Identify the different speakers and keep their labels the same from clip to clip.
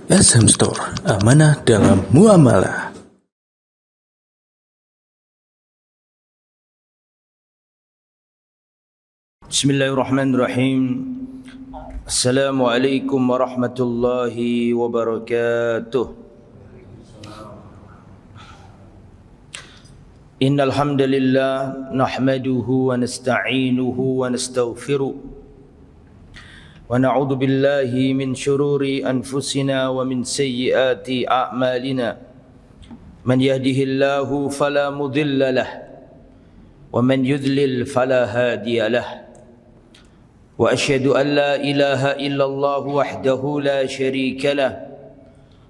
Speaker 1: SM Store, amanah dalam muamalah.
Speaker 2: Bismillahirrahmanirrahim. Assalamualaikum warahmatullahi wabarakatuh. Innal hamdalillah nahmaduhu wa nasta'inuhu wa nastaghfiruh. ونعوذ بالله من شرور أنفسنا ومن سيئات أعمالنا من يهده الله فلا مضل له ومن يضلل فلا هادي له وأشهد أن لا إله إلا الله وحده لا شريك له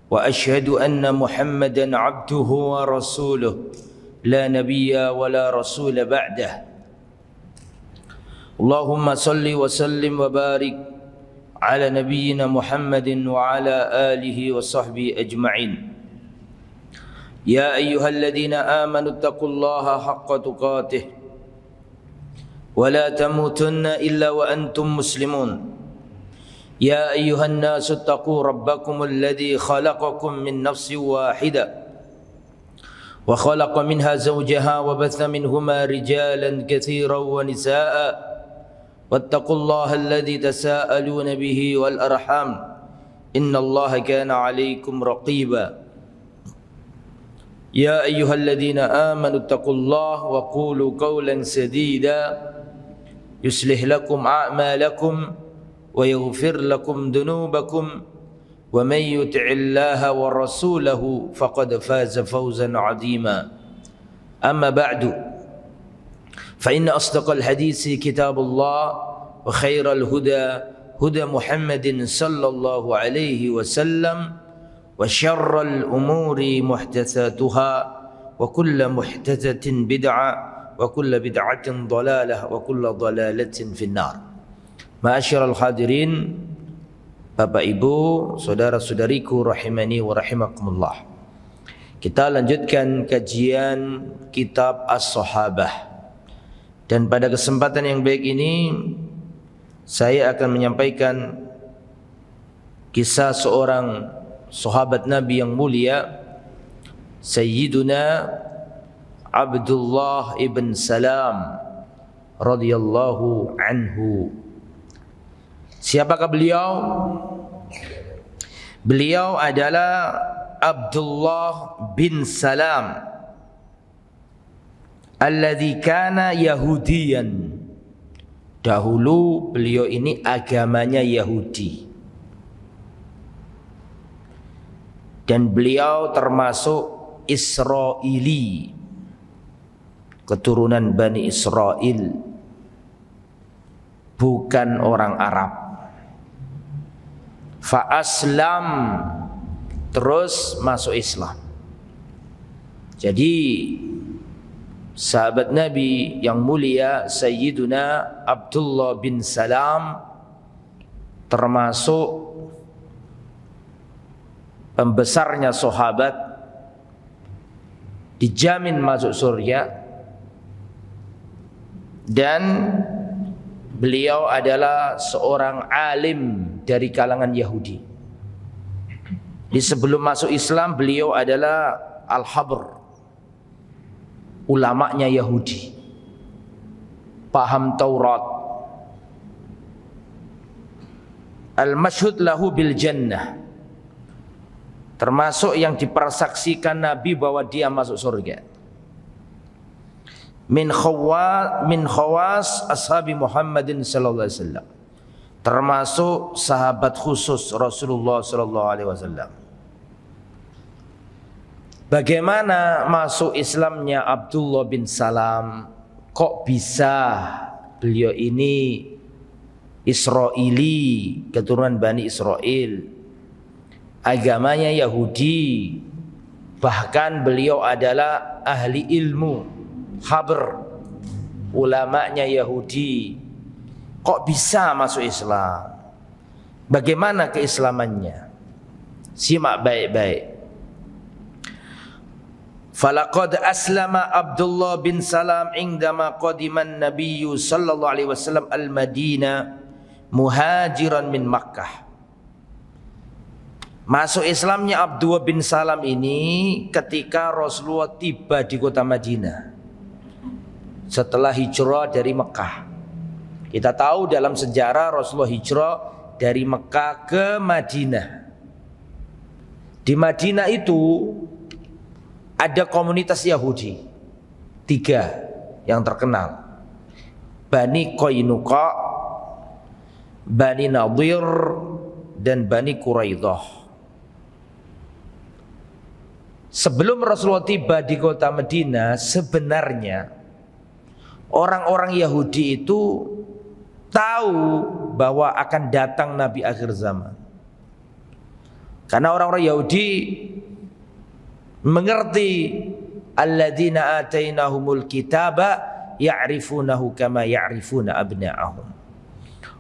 Speaker 2: وأشهد أن محمدا عبده ورسوله لا نبي ولا رسول بعده اللهم صل وسلم وبارك على نبينا محمد وعلى آله وصحبه أجمعين يا أيها الذين آمنوا اتقوا الله حق تقاته ولا تموتن إلا وأنتم مسلمون يا أيها الناس اتقوا ربكم الذي خلقكم من نفس واحدة وخلق منها زوجها وبث منهما رجالا كثيرا ونساء واتقوا الله الذي تساءلون به والأرحام إن الله كان عليكم رقيبا يا أيها الذين آمنوا اتقوا الله وقولوا قولا سديدا يصلح لكم أعمالكم ويغفر لكم ذنوبكم ومن يطع الله ورسوله فقد فاز فوزا عظيما أما بعد فإن أصدق الحديث كتاب الله وخير الهدى هدى محمد صلى الله عليه وسلم وشر الأمور محدثاتها وكل محدثة بدعة وكل بدعة ضلالة وكل ضلالة في النار. Ma'asyiral hadirin, Bapak Ibu, saudara-saudariku rahimani wa rahimakumullah. Kita lanjutkan kajian kitab As-Sahabah. Dan pada kesempatan yang baik ini saya akan menyampaikan kisah seorang sahabat Nabi yang mulia, Sayyiduna Abdullah ibn Salam radhiyallahu anhu. Siapakah beliau? Beliau adalah Abdullah bin Salam alladzi kana yahudiyan. Dahulu beliau ini agamanya Yahudi. Dan beliau termasuk Israili, keturunan Bani Israel, bukan orang Arab. Fa aslam, terus masuk Islam. Jadi sahabat Nabi yang mulia Sayyiduna Abdullah bin Salam termasuk pembesarnya sahabat, dijamin masuk surga, dan beliau adalah seorang alim dari kalangan Yahudi. Di sebelum masuk Islam beliau adalah al-habr, ulamanya Yahudi, paham Taurat, al-mashhud lahu bil jannah, termasuk yang dipersaksikan Nabi bahwa dia masuk surga. Min khawas ashabi Muhammadin sallallahu alaihi wasallam, termasuk sahabat khusus Rasulullah sallallahu alaihi wasallam. Bagaimana masuk Islamnya Abdullah bin Salam? Kok bisa beliau ini Israili, keturunan Bani Israel, agamanya Yahudi, bahkan beliau adalah ahli ilmu, khabar, ulamanya Yahudi. Kok bisa masuk Islam? Bagaimana keislamannya? Simak baik-baik. Falaqad aslama Abdullah bin Salam indama qadiman Nabiyyu sallallahu alaihi wasallam al-Madinah muhajiran min Makkah. Masuk Islamnya Abdullah bin Salam ini ketika Rasulullah tiba di kota Madinah setelah hijrah dari Mekah. Kita tahu dalam sejarah Rasulullah hijrah dari Mekah ke Madinah. Di Madinah itu ada komunitas Yahudi 3 yang terkenal, Bani Qainuqa, Bani Nadir, dan Bani Quraidah. Sebelum Rasulullah tiba di kota Madinah, sebenarnya orang-orang Yahudi itu tahu bahwa akan datang Nabi akhir zaman. Karena orang-orang Yahudi mengerti alladzina atainahumul kitaba ya'rifunahu kama ya'rifuna abna'ahum.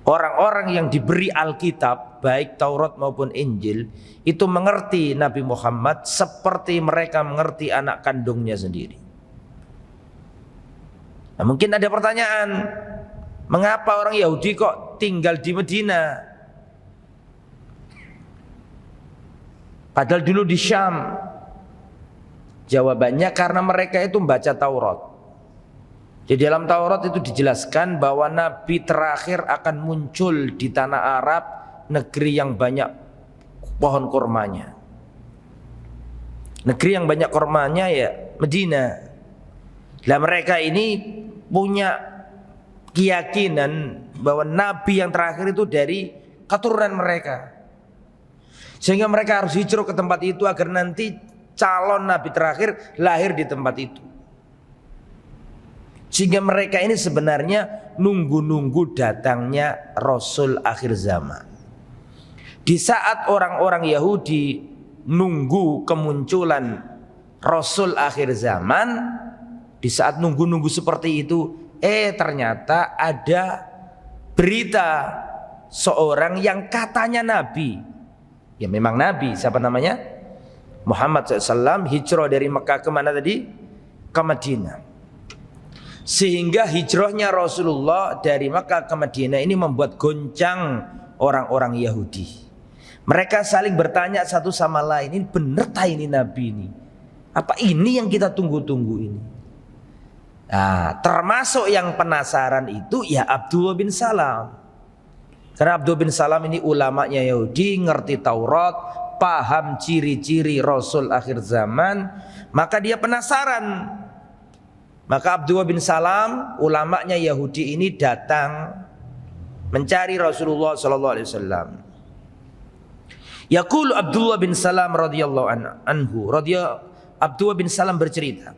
Speaker 2: Orang-orang yang diberi Alkitab, baik Taurat maupun Injil, itu mengerti Nabi Muhammad seperti mereka mengerti anak kandungnya sendiri. Nah, mungkin ada pertanyaan, mengapa orang Yahudi kok tinggal di Madinah? Padahal dulu di Syam. Jawabannya karena mereka itu membaca Taurat. Di dalam Taurat itu dijelaskan bahwa Nabi terakhir akan muncul di tanah Arab, negeri yang banyak pohon kurmanya. Negeri yang banyak kurmanya ya Madinah. Nah, mereka ini punya keyakinan bahwa Nabi yang terakhir itu dari keturunan mereka. Sehingga mereka harus hijrah ke tempat itu agar nanti calon Nabi terakhir lahir di tempat itu. Sehingga mereka ini sebenarnya nunggu-nunggu datangnya Rasul akhir zaman. Di saat orang-orang Yahudi nunggu kemunculan Rasul akhir zaman, di saat nunggu-nunggu seperti itu, ternyata ada berita seorang yang katanya Nabi. Ya memang Nabi, siapa namanya? Muhammad SAW hijrah dari Mekah ke mana tadi? Ke Madinah. Sehingga hijrahnya Rasulullah dari Mekah ke Madinah ini membuat goncang orang-orang Yahudi. Mereka saling bertanya satu sama lain, ini benar tak ini Nabi ini? Apa ini yang kita tunggu-tunggu ini? Nah, termasuk yang penasaran itu ya Abdullah bin Salam. Karena Abdullah bin Salam ini ulamanya Yahudi, ngerti Taurat, paham ciri-ciri Rasul akhir zaman, maka dia penasaran. Maka Abdullah bin Salam, ulamanya Yahudi ini datang mencari Rasulullah sallallahu alaihi wasallam. Yaqulu Abdullah bin Salam radhiyallahu anhu, Abdullah bin Salam bercerita,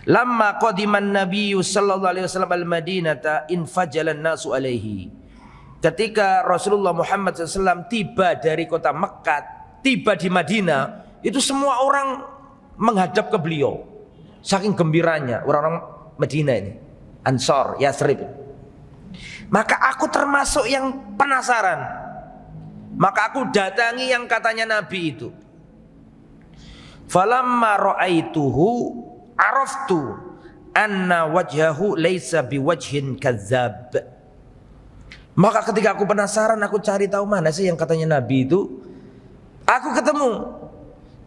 Speaker 2: "Lamma qadiman Nabi sallallahu alaihi wasallam al-Madinata infajalan nasu alaihi." Ketika Rasulullah Muhammad SAW tiba dari kota Mekah, tiba di Madinah, itu semua orang menghadap ke beliau. Saking gembiranya orang-orang Madinah ini, Ansor, Yathrib. Maka aku termasuk yang penasaran. Maka aku datangi yang katanya Nabi itu. Falamma ra'aituhu araftu anna wajhahu laisa biwajhin kadzab. Maka ketika aku penasaran, aku cari tahu mana sih yang katanya Nabi itu. Aku ketemu.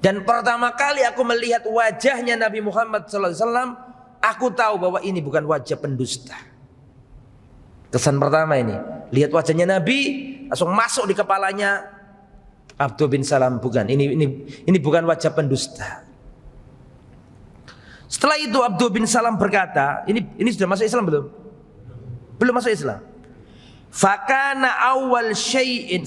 Speaker 2: Dan pertama kali aku melihat wajahnya Nabi Muhammad SAW, aku tahu bahwa ini bukan wajah pendusta. Kesan pertama ini, lihat wajahnya Nabi, langsung masuk di kepalanya Abdullah bin Salam, bukan, ini bukan wajah pendusta. Setelah itu Abdullah bin Salam berkata, ini sudah masuk Islam belum? Belum masuk Islam. Fakana awal syai'in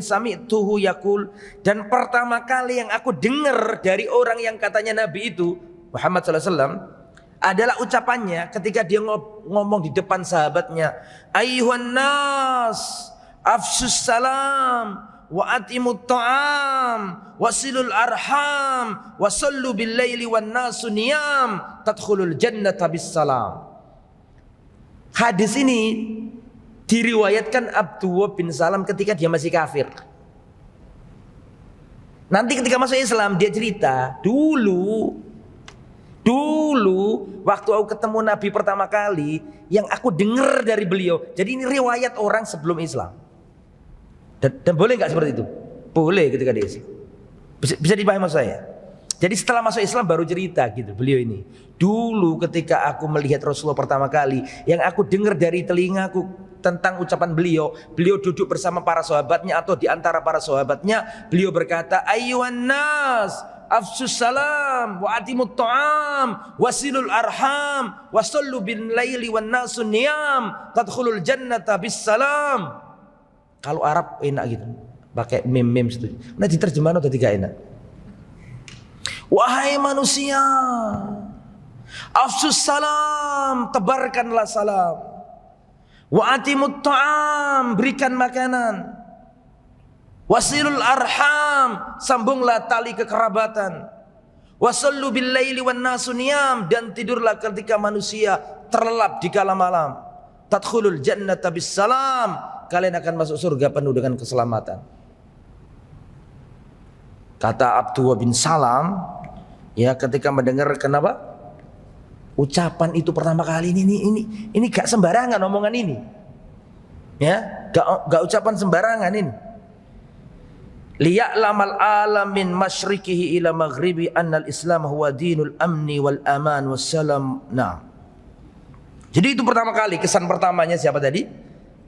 Speaker 2: sami'tuhu yaqul, dan pertama kali yang aku dengar dari orang yang katanya Nabi itu Muhammad sallallahu alaihi wasallam adalah ucapannya ketika dia ngomong di depan sahabatnya, ayyuhan nas afsus salam wa atimut ta'am wasilul arham wasallu bil laili wan nasu niyam tadkhulul jannata bis salam. Hadis ini diriwayatkan Abdullah bin Salam ketika dia masih kafir. Nanti ketika masuk Islam dia cerita, dulu waktu aku ketemu Nabi pertama kali, yang aku dengar dari beliau. Jadi ini riwayat orang sebelum Islam. Dan boleh nggak seperti itu? Boleh ketika dia Islam. Bisa dipahami maksud saya? Jadi setelah masuk Islam baru cerita gitu beliau ini. Dulu ketika aku melihat Rasulullah pertama kali, yang aku dengar dari telingaku tentang ucapan beliau duduk bersama para sahabatnya atau di antara para sahabatnya, beliau berkata, ayyuhan nas, afsus salam wa atimut ta'am wasilul arham wasallu bin laili wan nasun niyam tadkhulul jannata bis salam. Kalau Arab enak gitu, pakai meme situ. Nah diterjemahkan udah tiga enak. Wahai manusia, afsus salam, tebarkanlah salam. Wa atimut ta'am, berikan makanan. Wasilul arham, sambunglah tali kekerabatan. Wasallu bil laili wan nasu niyam, dan tidurlah ketika manusia terlelap di kala malam. Tadkhulul jannata bis salam, kalian akan masuk surga penuh dengan keselamatan. Kata Abdullah bin Salam, ya ketika mendengar kenapa ucapan itu pertama kali ini gak sembarangan omongan ini, ya gak ucapan sembarangan ini. Liya'lamal alam min masyrikihi ila maghribi annal islam huwa dinul amni wal aman wassalam. Nah, jadi itu pertama kali, kesan pertamanya siapa tadi?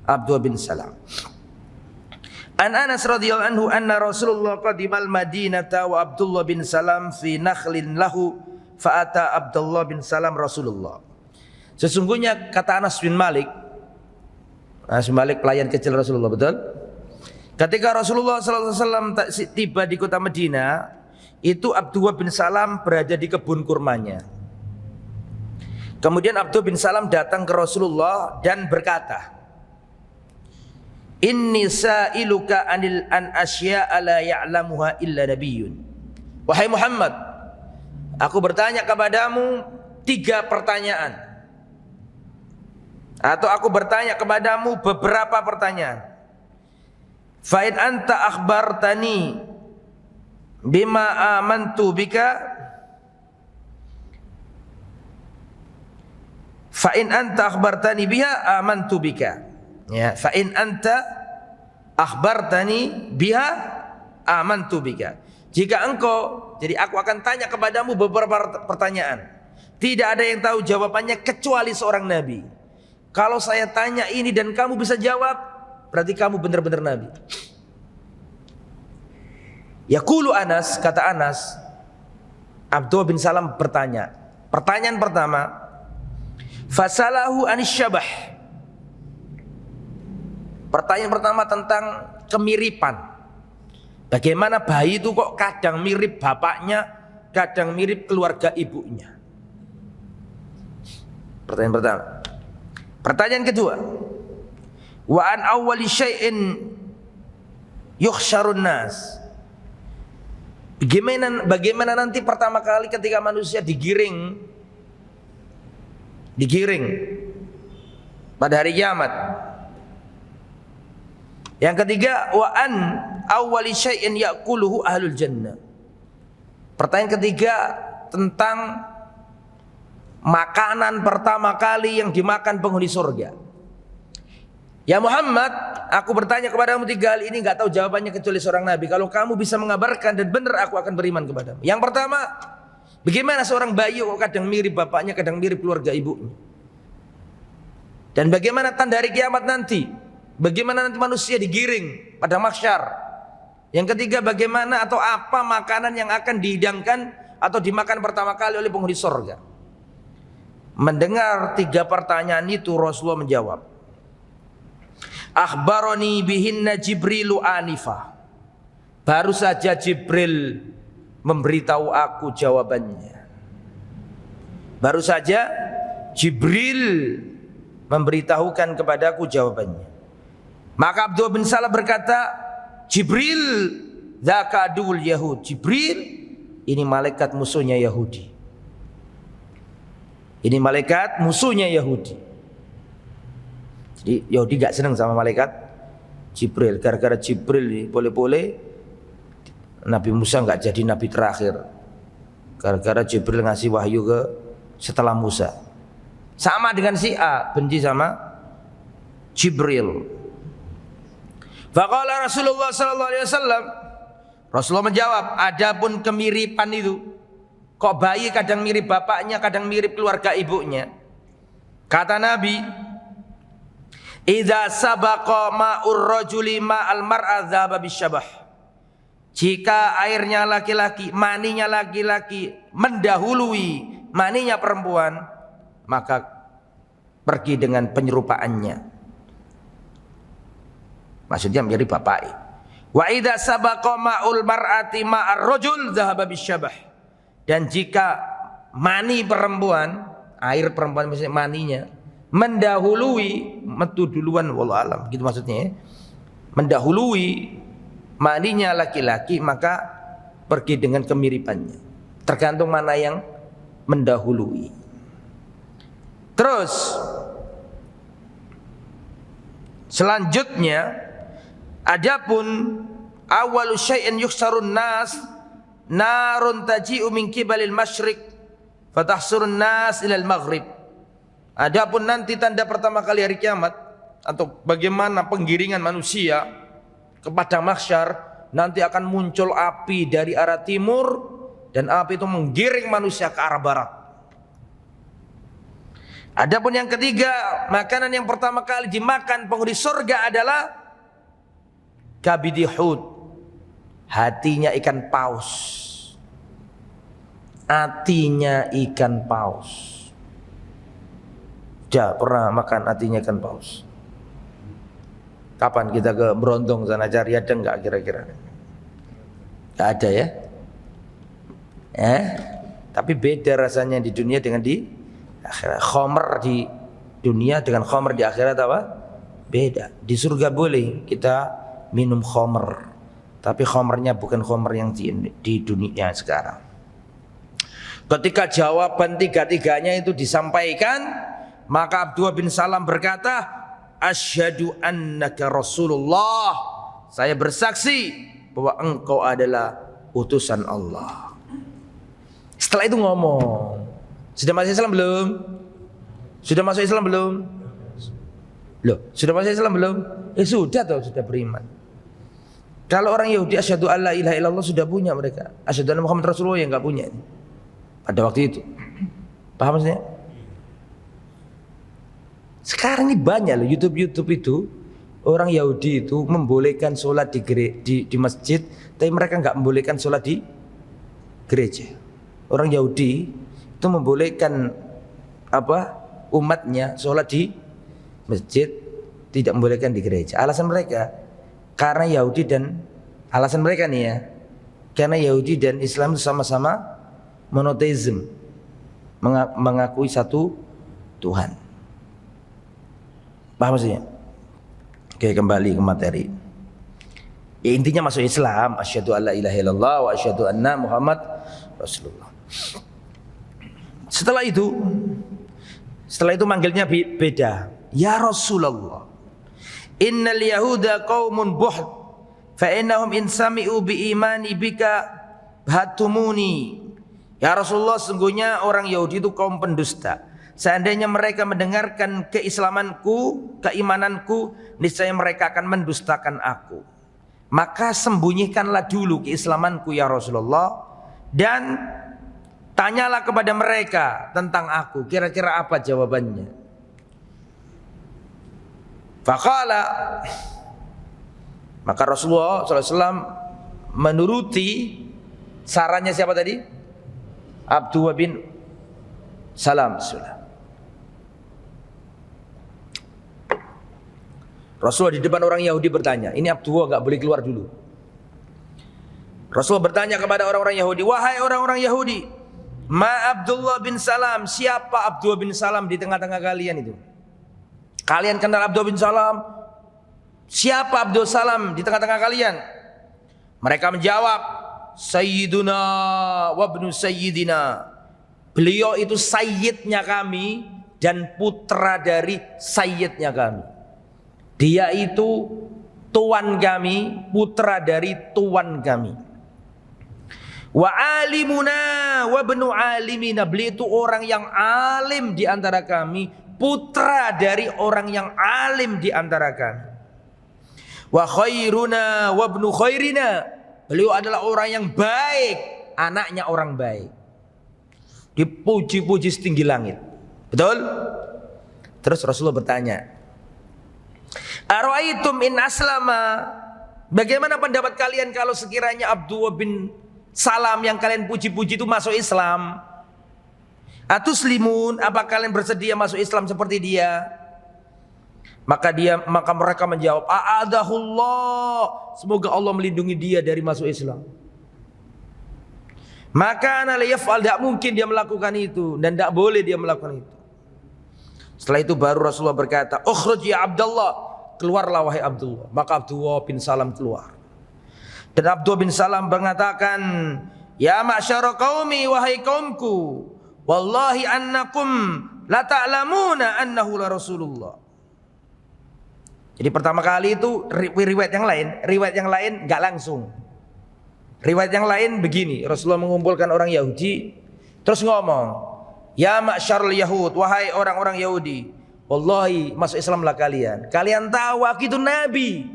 Speaker 2: Abdullah bin Salam. An Anas radhiyallahu anhu anna Rasulullah qadimal Madinata wa Abdullah bin Salam fi nakhlin lahu fa ata Abdullah bin Salam Rasulullah. Sesungguhnya kata Anas bin Malik pelayan kecil Rasulullah, betul? Ketika Rasulullah sallallahu alaihi wasallam tiba di kota Madinah, itu Abdullah bin Salam berada di kebun kurmanya. Kemudian Abdullah bin Salam datang ke Rasulullah dan berkata, inni sa'iluka an asya'a la ya'lamuha illa nabiyyun. Wahai Muhammad, aku bertanya kepadamu 3 pertanyaan. Atau aku bertanya kepadamu beberapa pertanyaan. Fa in anta akhbartani bima amantu bika, fa in anta akhbartani biha amantu bika. Ya, fa in anta akhbartani biha amantu bika. Jika engkau, jadi aku akan tanya kepadamu beberapa pertanyaan. Tidak ada yang tahu jawabannya kecuali seorang nabi. Kalau saya tanya ini dan kamu bisa jawab, berarti kamu benar-benar nabi. Yaqulu Anas, kata Anas, Abdullah bin Salam bertanya. Pertanyaan pertama, fasalahu anis syabah. Pertanyaan pertama tentang kemiripan. Bagaimana bayi itu kok kadang mirip bapaknya, kadang mirip keluarga ibunya. Pertanyaan pertama. Pertanyaan kedua, wa an awwali syai'in yukhsyarun nas. Bagaimana nanti pertama kali ketika manusia digiring pada hari kiamat. Yang ketiga, wa an awwali syai'in ya'kuluhu ahlul jannah. Pertanyaan ketiga tentang makanan pertama kali yang dimakan penghuni surga. Ya Muhammad, aku bertanya kepadamu 3 hal ini, enggak tahu jawabannya kecuali seorang nabi. Kalau kamu bisa mengabarkan dan benar, aku akan beriman kepadamu. Yang pertama, bagaimana seorang bayi kok kadang mirip bapaknya, kadang mirip keluarga ibunya. Dan bagaimana tanda hari kiamat nanti? Bagaimana nanti manusia digiring pada mahsyar? Yang ketiga, bagaimana atau apa makanan yang akan dihidangkan atau dimakan pertama kali oleh penghuni surga? Mendengar 3 pertanyaan itu, Rasulullah menjawab, akhbaroni bihinna Jibrilu anifah. Baru saja Jibril memberitahu aku jawabannya. Baru saja Jibril memberitahukan kepadaku jawabannya. Maka Abdullah bin Salam berkata, Jibril dzaka adul Yahud. Jibril ini malaikat musuhnya Yahudi. Ini malaikat musuhnya Yahudi. Jadi Yahudi gak senang sama malaikat Jibril. Gara-gara Jibril boleh-boleh Nabi Musa gak jadi nabi terakhir. Gara-gara Jibril ngasih wahyu ke setelah Musa. Sama dengan si A, benci sama Jibril. Faqala Rasulullah sallallahu alaihi wasallam, Rasulullah menjawab, adapun kemiripan itu, kok bayi kadang mirip bapaknya, kadang mirip keluarga ibunya. Kata Nabi, idza sabaqa ma'ur rajuli ma'al mar'a dzaba bisyabah. Jika airnya laki-laki, maninya laki-laki mendahului maninya perempuan, maka pergi dengan penyerupaannya. Maksudnya menjadi bapak. Wa idza sabaqa ma'ul mar'ati ma'ar rajul dzahaba bisyabah. Dan jika mani perempuan, air perempuan misalnya maninya mendahului, metu duluan wallahu alam, gitu maksudnya ya. Mendahului maninya laki-laki, maka pergi dengan kemiripannya. Tergantung mana yang mendahului. Terus selanjutnya, adapun awalu syai'in yuksarun nas narun taji'u min kibalil masyriq fatahsurun nas ilal maghrib. Adapun nanti tanda pertama kali hari kiamat, atau bagaimana penggiringan manusia kepada mahsyar, nanti akan muncul api dari arah timur dan api itu menggiring manusia ke arah barat. Adapun yang ketiga, makanan yang pertama kali dimakan penghuni surga adalah kabidi hud, hatinya ikan paus. Hatinya ikan paus. Sudah pernah makan hatinya ikan paus? Kapan kita ke Brondong sana cari, ada enggak kira-kira? Enggak ada ya? Tapi beda rasanya di dunia dengan di akhirat. Khamr di dunia dengan khamr di akhirat apa? Beda. Di surga boleh kita minum khamr, tapi khamrnya bukan khamr yang di dunia sekarang. Ketika jawaban tiga-tiganya itu disampaikan, maka Abdullah bin Salam berkata, asyhadu annaka Rasulullah, saya bersaksi bahwa engkau adalah utusan Allah. Setelah itu ngomong, sudah masuk Islam belum? Sudah masuk Islam belum? Loh, sudah masuk Islam belum? Sudah toh, sudah beriman. Kalau orang Yahudi asyhadu alla ilaha illallah sudah punya mereka. Asyhadu anna Muhammad Rasulullah yang enggak punya pada waktu itu. Paham maksudnya? Sekarang ini banyak loh YouTube itu orang Yahudi itu membolehkan sholat di masjid, tapi mereka nggak membolehkan sholat di gereja. Orang Yahudi itu membolehkan umatnya sholat di masjid, tidak membolehkan di gereja. Alasan mereka karena Yahudi dan alasan mereka nih ya, karena Yahudi dan Islam itu sama-sama monoteisme, mengakui satu Tuhan. Paham maksudnya? Oke, kembali ke materi. Ya, intinya masuk Islam, asyhadu alla ilaha illallah wa asyhadu anna Muhammad Rasulullah. Setelah itu manggilnya beda. Ya Rasulullah, innal yahuda qaumun buhd fa innahum in sami'u bi imani bika hatumuni. Ya Rasulullah, sesungguhnya orang Yahudi itu kaum pendusta. Seandainya mereka mendengarkan keislamanku, keimananku, niscaya mereka akan mendustakan aku. Maka sembunyikanlah dulu keislamanku ya Rasulullah, dan tanyalah kepada mereka tentang aku, kira-kira apa jawabannya. Faqala, maka Rasulullah SAW menuruti sarannya siapa tadi? Abdullah bin Salam. Rasulullah di depan orang Yahudi bertanya, ini Abdullah enggak boleh keluar dulu. Rasulullah bertanya kepada orang-orang Yahudi, wahai orang-orang Yahudi, ma Abdullah bin Salam, siapa Abdullah bin Salam di tengah-tengah kalian itu? Kalian kenal Abdullah bin Salam? Siapa Abdullah Salam di tengah-tengah kalian? Mereka menjawab, Sayyiduna wa ibnu Sayyidina. Beliau itu sayyidnya kami dan putra dari sayyidnya kami. Dia itu tuan kami, putra dari tuan kami. Wa alimuna wa ibnu alimina. Beliau itu orang yang alim di antara kami, putra dari orang yang alim di antara kami. Wa khairuna wa ibnu khairina. Beliau adalah orang yang baik, anaknya orang baik. Dipuji-puji setinggi langit. Betul? Terus Rasulullah bertanya, "Ara'aitum in aslama?" Bagaimana pendapat kalian kalau sekiranya Abdullah bin Salam yang kalian puji-puji itu masuk Islam? Atuslimun, apa kalian bersedia masuk Islam seperti dia? Maka mereka menjawab, "A'adahullah." Semoga Allah melindungi dia dari masuk Islam. Maka tidak mungkin dia melakukan itu dan tidak boleh dia melakukan itu. Setelah itu baru Rasulullah berkata, "Ukhruj ya Abdullah." Keluarlah wahai Abdullah. Maka Abdullah bin Salam keluar. Dan Abdullah bin Salam mengatakan, "Ya ma'syara qaumi, wahai kaumku, wallahi annakum la ta'lamuna annahu la Rasulullah." Jadi pertama kali itu riwayat yang lain enggak langsung. Riwayat yang lain begini, Rasulullah mengumpulkan orang Yahudi terus ngomong, "Ya ma'syarul Yahud, wahai orang-orang Yahudi, wallahi masuk Islamlah kalian. Kalian tahu aku itu nabi."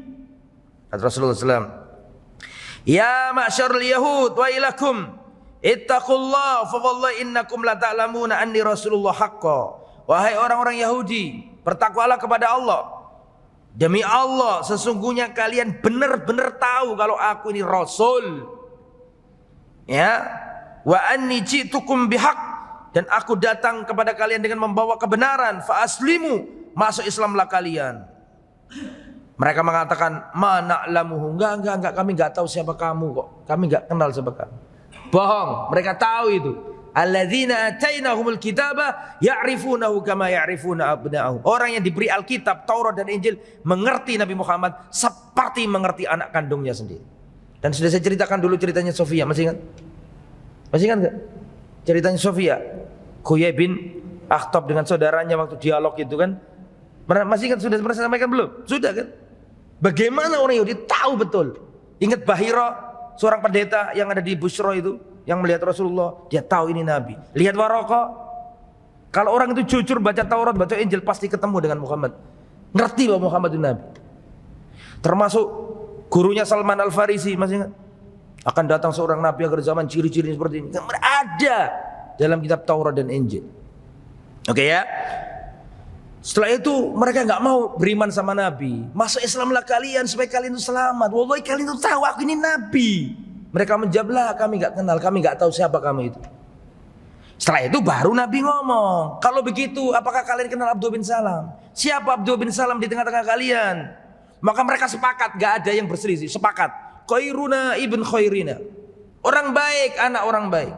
Speaker 2: Kata Rasulullah SAW, "Ya ma'syarul Yahud, wa ilakum ittaqullah fa wallahi innakum la ta'lamuna anni Rasulullah haqqa." Wahai orang-orang Yahudi, bertakwalah kepada Allah. Demi Allah, sesungguhnya kalian benar-benar tahu kalau aku ini Rasul. Ya, wa anni ji'tukum bihaq, dan aku datang kepada kalian dengan membawa kebenaran. Fa aslimu, masuk Islamlah kalian. Mereka mengatakan, "Ma na'lamuhu." Enggak, kami enggak tahu siapa kamu kok. Kami enggak kenal siapa kamu. Bohong, mereka tahu itu. Alladzina atainahumul kitaba ya'rifunahu kama ya'rifuna abna'ahum. Orang yang diberi Alkitab, Taurat dan Injil mengerti Nabi Muhammad seperti mengerti anak kandungnya sendiri. Dan sudah saya ceritakan dulu ceritanya Sofia, masih ingat? Masih ingat enggak? Ceritanya Sofia, Huyai bin Akhtab dengan saudaranya waktu dialog itu kan. Masih ingat, sudah pernah saya sampaikan belum? Sudah kan? Bagaimana orang Yahudi tahu betul. Ingat Bahira, seorang pendeta yang ada di Busra itu, yang melihat Rasulullah, dia tahu ini Nabi. Lihat Waraqah, kalau orang itu jujur baca Taurat, baca Injil, pasti ketemu dengan Muhammad. Ngerti bahwa Muhammad itu Nabi. Termasuk gurunya Salman Al-Farisi, masih ingat? Akan datang seorang Nabi akhir zaman, ciri-ciri seperti ini. Ada dalam kitab Taurat dan Injil. Oke ya. Setelah itu mereka nggak mau beriman sama Nabi. Masuk Islamlah kalian supaya kalian itu selamat. Wallahi kalian itu tahu aku ini Nabi. Mereka menjawab, "Kami nggak kenal, kami nggak tahu siapa kamu itu." Setelah itu baru Nabi ngomong, "Kalau begitu, apakah kalian kenal Abdullah bin Salam? Siapa Abdullah bin Salam di tengah-tengah kalian?" Maka mereka sepakat, nggak ada yang berselisih. Sepakat, khairuna ibn khairina, orang baik, anak orang baik.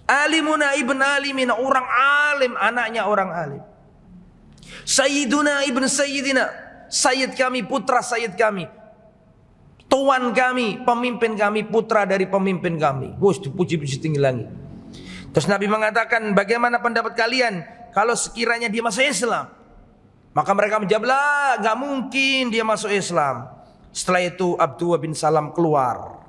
Speaker 2: Alimuna ibn alimina, orang alim, anaknya orang alim. Sayyiduna ibn sayyidina, sayyid kami, putra sayyid kami. Tuan kami, pemimpin kami, putra dari pemimpin kami. Bos, dipuji-puji tinggi langit. Terus Nabi mengatakan, "Bagaimana pendapat kalian kalau sekiranya dia masuk Islam?" Maka mereka menjawab, "Nggak mungkin dia masuk Islam." Setelah itu Abdullah bin Salam keluar.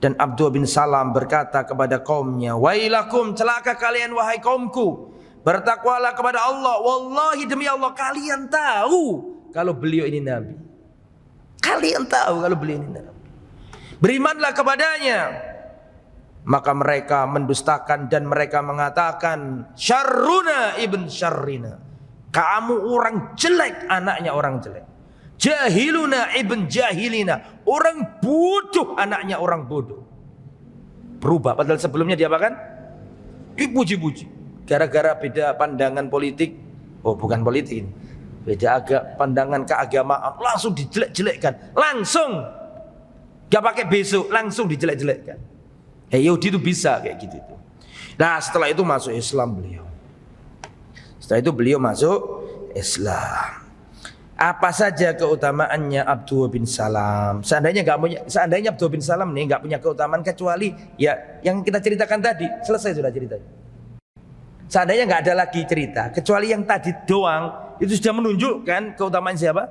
Speaker 2: Dan Abdullah bin Salam berkata kepada kaumnya, "Wailakum, celaka kalian wahai kaumku. Bertakwalah kepada Allah. Wallahi demi Allah, kalian tahu kalau beliau ini Nabi. Kalian tahu kalau beliau ini Nabi. Berimanlah kepadanya." Maka mereka mendustakan dan mereka mengatakan, "Syarruna ibn syarrina." Kamu orang jelek, anaknya orang jelek. Jahiluna ibn jahilina, orang bodoh, anaknya orang bodoh. Berubah, padahal sebelumnya diapakan? Dipuji-puji. Gara-gara beda pandangan politik, oh bukan politik, beda pandangan keagamaan, langsung dijelek-jelekkan, langsung, gak pakai besok, langsung dijelek-jelekkan. Yahudi itu bisa kayak gitu. Nah setelah itu masuk Islam beliau. Setelah itu beliau masuk Islam. Apa saja keutamaannya Abdullah bin Salam? Seandainya Abdullah bin Salam nih nggak punya keutamaan kecuali ya yang kita ceritakan tadi, selesai sudah ceritanya. Seandainya nggak ada lagi cerita, kecuali yang tadi doang, itu sudah menunjukkan keutamaan siapa?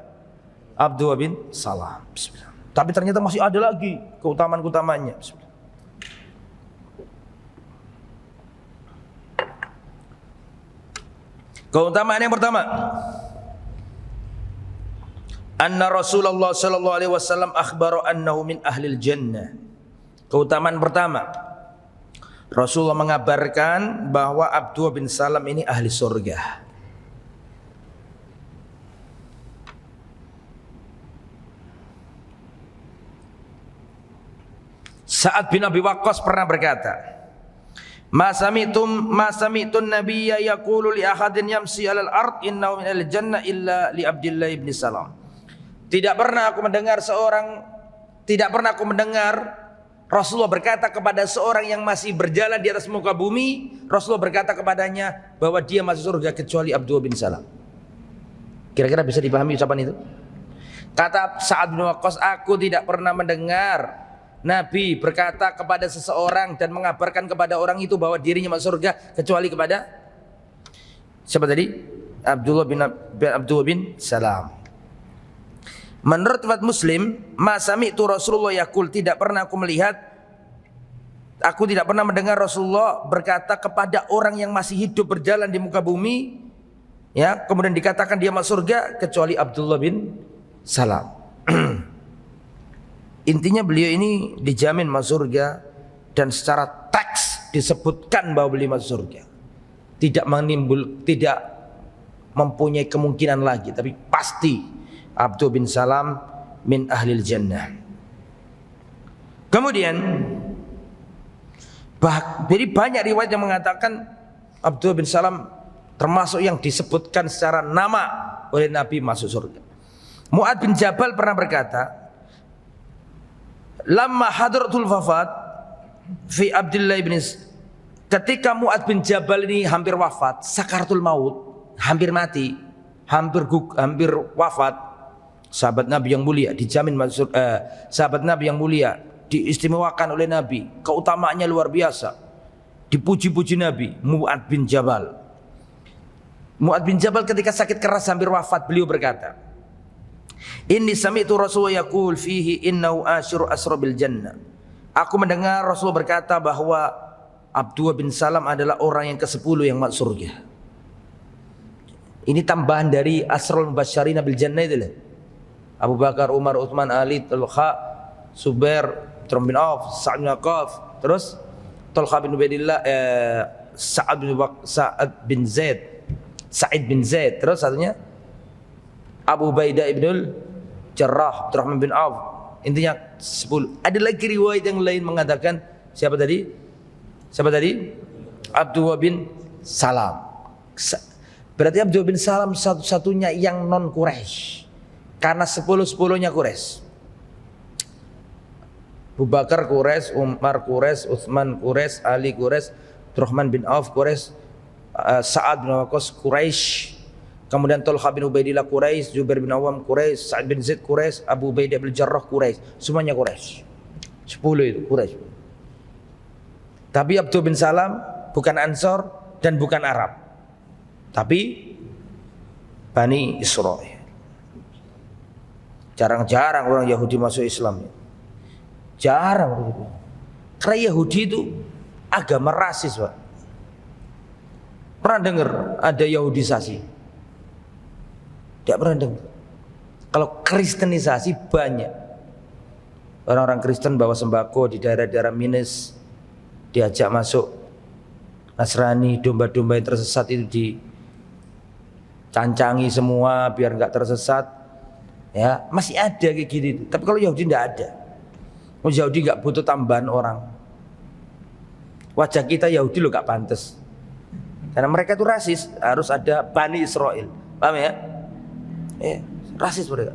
Speaker 2: Abdullah bin Salam. Bismillah. Tapi ternyata masih ada lagi keutamaan-keutamaannya. Bismillah. Keutamaan yang pertama, anna Rasulullah sallallahu alaihi wasallam akhbara annahu min ahlil jannah. Keutamaan pertama, Rasulullah mengabarkan bahwa Abdullah bin Salam ini ahli surga. Sa'ad bin Abi Waqqas pernah berkata, Ma sami'tun nabiyya yaqulu li ahadin yamsi 'alal ard innahu min al-jannah illa li Abdillah bin Salam. Tidak pernah aku mendengar Rasulullah berkata kepada seorang yang masih berjalan di atas muka bumi, Rasulullah berkata kepadanya bahwa dia masuk surga kecuali Abdullah bin Salam. Kira-kira bisa dipahami ucapan itu? Kata Sa'ad bin Waqqas, aku tidak pernah mendengar Nabi berkata kepada seseorang dan mengabarkan kepada orang itu bahwa dirinya masuk surga kecuali kepada siapa tadi? Abdullah bin Salam. Menurut riwayat Muslim, ma sami'tu Rasulullah yaqul, tidak pernah mendengar Rasulullah berkata kepada orang yang masih hidup berjalan di muka bumi, ya, kemudian dikatakan dia masuk surga kecuali Abdullah bin Salam. Intinya beliau ini dijamin masuk surga dan secara teks disebutkan bahwa beliau masuk surga. Tidak mempunyai kemungkinan lagi, tapi pasti Abdullah bin Salam min ahlil jannah. Kemudian jadi banyak riwayat yang mengatakan Abdullah bin Salam termasuk yang disebutkan secara nama oleh Nabi masuk surga. Mu'ad bin Jabal pernah berkata, lamma hadratul wafat fi Abdullah bin, ketika Mu'ad bin Jabal ini hampir wafat, sakaratul maut, hampir mati, hampir wafat, sahabat Nabi yang mulia dijamin masuk sahabat Nabi yang mulia diistimewakan oleh Nabi, keutamaannya luar biasa, dipuji-puji Nabi. Mu'ad bin Jabal ketika sakit keras hampir wafat, beliau berkata, inni sami'tu Rasulullah yaqul fihi innahu asyiru asrabil jannah. Aku mendengar Rasulullah berkata bahwa Abdullah bin Salam adalah orang yang ke-10 yang masuk surga. Ini tambahan dari asrul mubasysyirina bil jannah itu lah. Abu Bakar, Umar, Utsman, Ali, Talha, Zubair, Abdurrahman bin Auf, Sa'ad bin Waqqas, terus Talha bin Ubaidillah, Sa'id bin Zaid, terus satunya Abu Ubaidah ibnul Jarrah, Abdurrahman bin Auf. Intinya 10. Ada lagi riwayat yang lain mengatakan siapa tadi? Abdullah bin Salam. Berarti Abdullah bin Salam satu-satunya yang non Quraisy. Karena 10-10-nya Quraisy. Abu Bakar Quraisy, Umar Quraisy, Utsman Quraisy, Ali Quraisy, Abdurrahman bin Auf Quraisy, Sa'ad bin Waqqas Quraisy. Kemudian Talha bin Ubaidillah Quraisy, Zubair bin Awam Quraisy, Sa'id bin Zaid Quraisy, Abu Ubaidah bin Jarrah Quraisy. Semuanya Quraisy. 10 itu Quraisy. Tapi Abdullah bin Salam bukan Ansor dan bukan Arab, tapi Bani Israil. Jarang-jarang orang Yahudi masuk Islam. Jarang. Karena Yahudi itu agama rasis, Pak. Pernah dengar ada Yahudisasi? Tidak pernah dengar. Kalau kristenisasi banyak. Orang-orang Kristen bawa sembako di daerah-daerah minus, diajak masuk. Nasrani, domba-domba yang tersesat itu dicancangi semua biar nggak tersesat. Ya, masih ada kayak gitu. Tapi kalau Yahudi tidak ada. Yahudi nggak butuh tambahan orang. Wajah kita Yahudi lo nggak pantas. Karena mereka itu rasis, harus ada Bani Israil. Paham ya? Rasis mereka.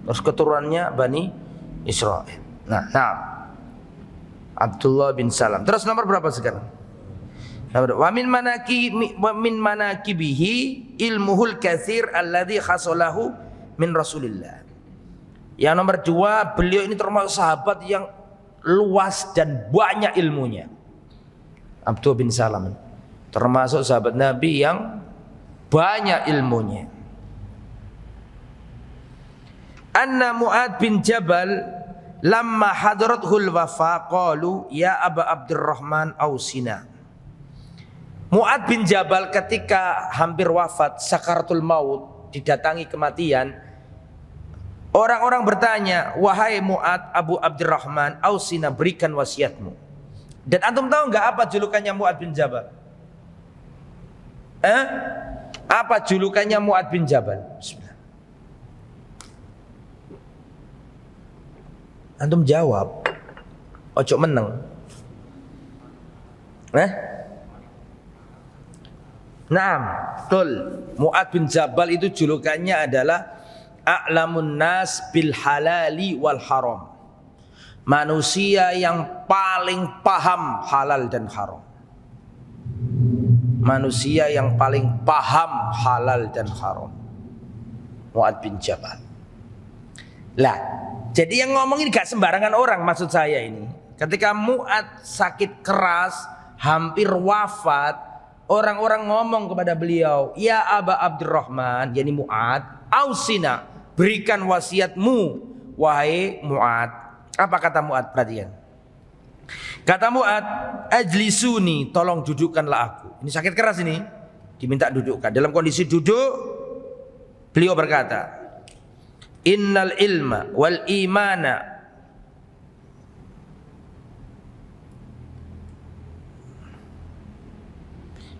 Speaker 2: Terus keturunannya Bani Israil. Nah, Abdullah bin Salam. Terus nomor berapa sekarang? Wa min manakibihi ilmuhul katsir alladhi khasalahu min Rasulillah. Yang nomor 2, beliau ini termasuk sahabat yang luas dan banyak ilmunya. Abdullah bin Salam termasuk sahabat Nabi yang banyak ilmunya. Anna Mu'ad bin Jabal lamma hadrathul wafa qalu ya Aba Abdurrahman ausina. Mu'ad bin Jabal ketika hampir wafat sakaratul maut, didatangi kematian, Orang-orang bertanya, wahai Mu'ad Abu Abdurrahman, ausina, berikan wasiatmu. Dan antum tahu nggak apa julukannya Mu'ad bin Jabal? Apa julukannya Mu'ad bin Jabal? Bismillah. Antum jawab. Ojo meneng. Naam, betul. Mu'ad bin Jabal itu julukannya adalah a'lamun nas bil halali wal haram. Manusia yang paling paham halal dan haram. Manusia yang paling paham halal dan haram. Mu'ad bin Jabal. Lah, jadi yang ngomong ini gak sembarangan orang, maksud saya ini. Ketika Mu'ad sakit keras, hampir wafat, orang-orang ngomong kepada beliau, ya Aba Abdurrahman, yakni Mu'ad, ausina, berikan wasiatmu, wahai Mu'ad. Apa kata Mu'ad? Perhatikan. Kata Mu'ad, ajlisuni, tolong dudukkanlah aku. Ini sakit keras ini, diminta dudukkan. Dalam kondisi duduk, beliau berkata, innal ilma wal imana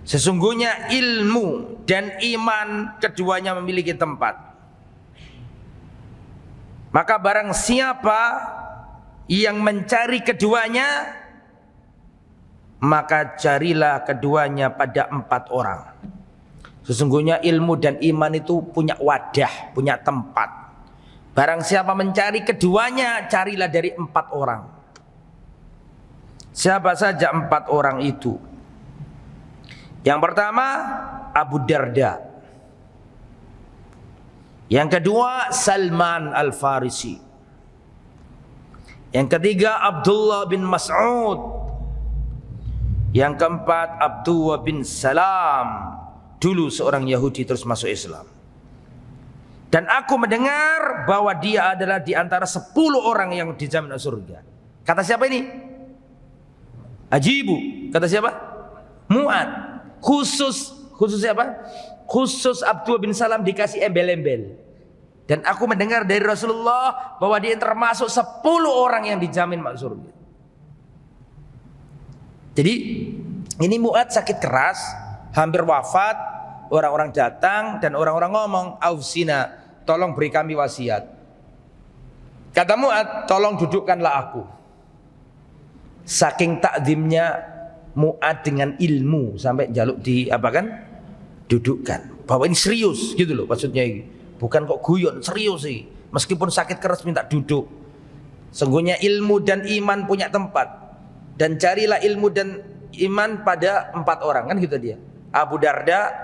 Speaker 2: sesungguhnya ilmu dan iman keduanya memiliki tempat. Maka barang siapa yang mencari keduanya, maka carilah keduanya pada 4 orang. Sesungguhnya ilmu dan iman itu punya wadah, punya tempat. Barang siapa mencari keduanya, carilah dari 4 orang. Siapa saja 4 orang itu? Yang pertama Abu Darda. Yang kedua Salman Al-Farisi. Yang ketiga Abdullah bin Mas'ud. Yang keempat Abdullah bin Salam, dulu seorang Yahudi terus masuk Islam. Dan aku mendengar bahwa dia adalah di antara 10 orang yang dijamin surga. Kata siapa ini? Ajibu. Kata siapa? Mu'ad. Khusus siapa? Khusus Abdullah bin Salam dikasih embel-embel. Dan aku mendengar dari Rasulullah bahwa dia termasuk 10 orang yang dijamin masuk surga. Jadi ini Mu'ad sakit keras, hampir wafat. Orang-orang datang dan orang-orang ngomong, "Aufsina, tolong beri kami wasiat." Kata Mu'ad, "Tolong dudukkanlah aku." Saking takzimnya Mu'ad dengan ilmu sampai jaluk di apa kan? Dudukkan. Bahwa ini serius gitu loh maksudnya ini. Bukan kok guyon, serius sih. Meskipun sakit keras minta duduk. Sungguhnya ilmu dan iman punya tempat. Dan carilah ilmu dan iman pada 4 orang, kan gitu dia. Abu Darda,